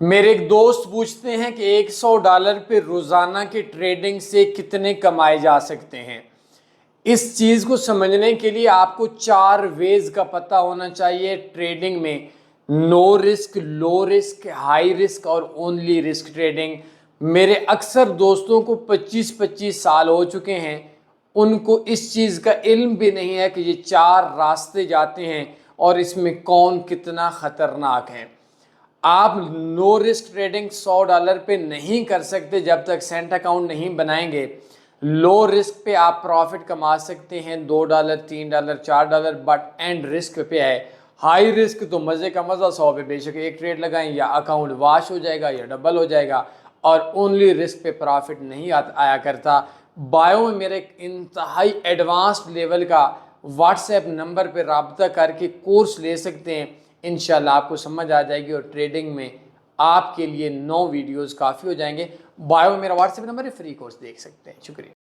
मेरे एक दोस्त पूछते हैं कि $100 पे रोजाना की ट्रेडिंग से कितने कमाए जा सकते हैं। इस चीज को समझने के लिए आपको 4 वेज का पता होना चाहिए ट्रेडिंग में। No risk, low risk, high risk और ओनली रिस्क ट्रेडिंग। मेरे अक्सर दोस्तों को 25-25 साल हो चुके हैं, उनको इस चीज का इल्म भी नहीं है कि ये 4 रास्ते जाते हैं और इसमें कौन कितना खतरनाक है। आप नो रिस्क ट्रेडिंग $100 पे नहीं कर सकते जब तक सेंट अकाउंट नहीं बनाएंगे। लो रिस्क पे आप प्रॉफिट कमा सकते हैं $2, $3, $4, बट एंड रिस्क पे है। हाई रिस्क तो मजे का मजा, 100 पे बेशक एक ट्रेड लगाएं या अकाउंट वाश हो जाएगा या डबल हो जाएगा। और ओनली रिस्क पे प्रॉफिट नहीं आया करता। बायो में मेरे एक इंतहाई एडवांस्ड लेवल का व्हाट्सएप नंबर पे राब्ता करके कोर्स ले सकते हैं। इंशाल्लाह आपको समझ आ जाएगी और ट्रेडिंग में आपके लिए 9 वीडियोस काफ़ी हो जाएंगे। बायो में मेरा व्हाट्सएप नंबर है, फ्री कोर्स देख सकते हैं। शुक्रिया।